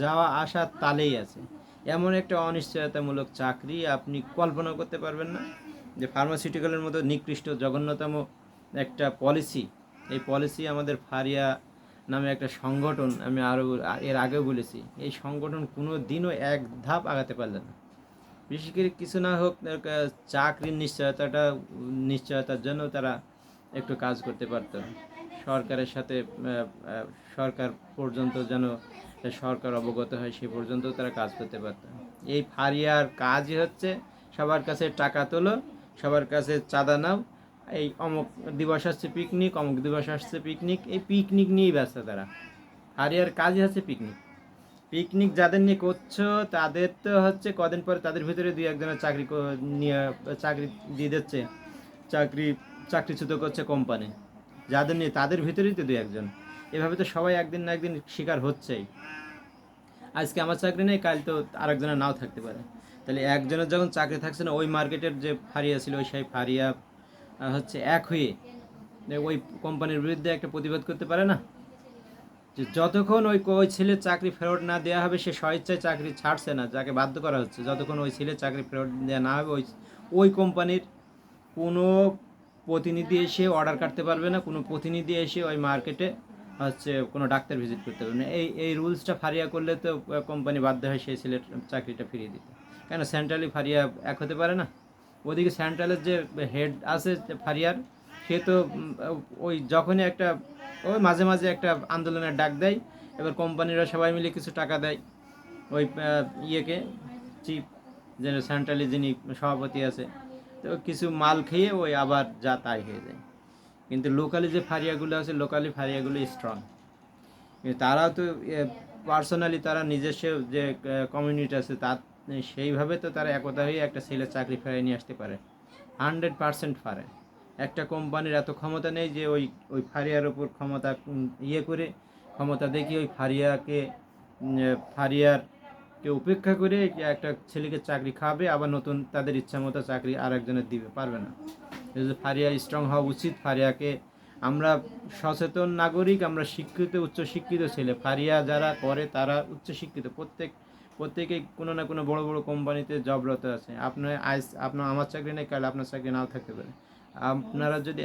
যাওয়া আসার তালেই আছে। এমন একটা অনিশ্চয়তামূলক চাকরি আপনি কল্পনা করতে পারবেন না, যে ফার্মাসিউটিক্যালের মতো নিকৃষ্ট জঘন্যতম একটা পলিসি। এই পলিসি আমাদের ফারিয়া নামে একটা সংগঠন, আমি আরও এর আগেও বলেছি, এই সংগঠন কোনো দিনও এক ধাপ আগাতে পারলে না। বিশেষ করে কিছু না হোক চাকরির নিশ্চয়তার জন্য তারা একটু কাজ করতে পারত। সরকারের সাথে সরকার পর্যন্ত যেন সরকার অবগত হয় সে পর্যন্ত তারা কাজ করতে পারত। এই ফারিয়ার কাজই হচ্ছে সবার কাছে টাকা তোলো, সবার কাছে চাঁদা নাও, এই অমুক দিবস আসছে পিকনিক, অমুক দিবস আসছে পিকনিক, এই পিকনিক নিয়েই ব্যস্ত তারা। ফারিয়ার কাজই হচ্ছে পিকনিক। পিকনিক যাদের নিয়ে করছো তাদের তো হচ্ছে কদিন পরে তাদের ভিতরে দুই একজনের নিয়ে চাকরি দিয়ে দিচ্ছে, চাকরিচ্যুত করছে কোম্পানি। যাদের নিয়ে তাদের ভিতরেই তো দুই একজন। এভাবে তো সবাই একদিন না একদিন শিকার হচ্ছেই। আজকে আমার চাকরি নেই, কাল তো আরেকজনের নাও থাকতে পারে। তাহলে একজনের যখন চাকরি থাকছে না, ওই মার্কেটের যে ফারিয়া ছিল ওই সেই ফারিয়া হচ্ছে এক হয়ে ওই কোম্পানির বিরুদ্ধে একটা প্রতিবাদ করতে পারে না, যে যতক্ষণ ওই ছেলের চাকরি ফেরত না দেওয়া হবে, সে স্বেচ্ছায় চাকরি ছাড়ছে না, যাকে বাধ্য করা হচ্ছে, যতক্ষণ ওই ছেলের চাকরি ফেরত দেওয়া না হবে, ওই কোম্পানির কোনো প্রতিনিধি এসে অর্ডার কাটতে পারবে না, কোনো প্রতিনিধি এসে ওই মার্কেটে হচ্ছে কোনো ডাক্তার ভিজিট করতে পারবে না। এই রুলসটা ফারিয়া করলে তো কোম্পানি বাধ্য হয় সেই ছেলের চাকরিটা ফিরিয়ে দিতে। কেন সেন্ট্রালি ফারিয়া এক হতে পারে না? ওদিকে সেন্ট্রালের যে হেড আছে ফারিয়ার, সে তো ওই যখনই একটা ওই মাঝে মাঝে একটা আন্দোলনের ডাক দেয়, এবার কোম্পানিরা সবাই মিলে কিছু টাকা দেয় ওই ইয়েকে, চিফ যে সেন্ট্রালি যিনি সভাপতি আছে, তো কিছু মাল খেয়ে ওই আবার যা তাই হয়ে যায়। কিন্তু লোকালি যে ফারিয়াগুলো আছে, লোকালি ফারিয়াগুলো স্ট্রং। তারাও তো পার্সোনালি তারা নিজস্ব যে কমিউনিটি আছে তার সেইভাবে তো তারা একতা হয়ে একটা ছেলের চাকরি ফেরাই নিয়ে আসতে পারে। 100% পারে। একটা কোম্পানির এত ক্ষমতা নেই যে ওই ফারিয়ার ওপর ক্ষমতা ক্ষমতা দেখিয়ে ওই ফারিয়ারকে উপেক্ষা করে একটা ছেলেকে চাকরি খাবে, আবার নতুন তাদের ইচ্ছা মতো চাকরি আর একজনের দিবে, পারবে না। ফারিয়া স্ট্রং হওয়া উচিত। ফারিয়াকে আমরা সচেতন নাগরিক, আমরা শিক্ষিত, উচ্চশিক্ষিত ছেলে। ফারিয়া যারা করে তারা উচ্চশিক্ষিত, প্রত্যেকেই কোনো না কোনো বড় বড় কোম্পানিতে জবরত আছে। আপনার আমার চাকরি নেই, কাল আপনার চাকরি নাও থাকতে পারে। আপনারা যদি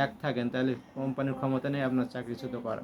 এক থাকেন তাহলে কোম্পানির ক্ষমতা নেই আপনার চাকরিচ্যুত করা।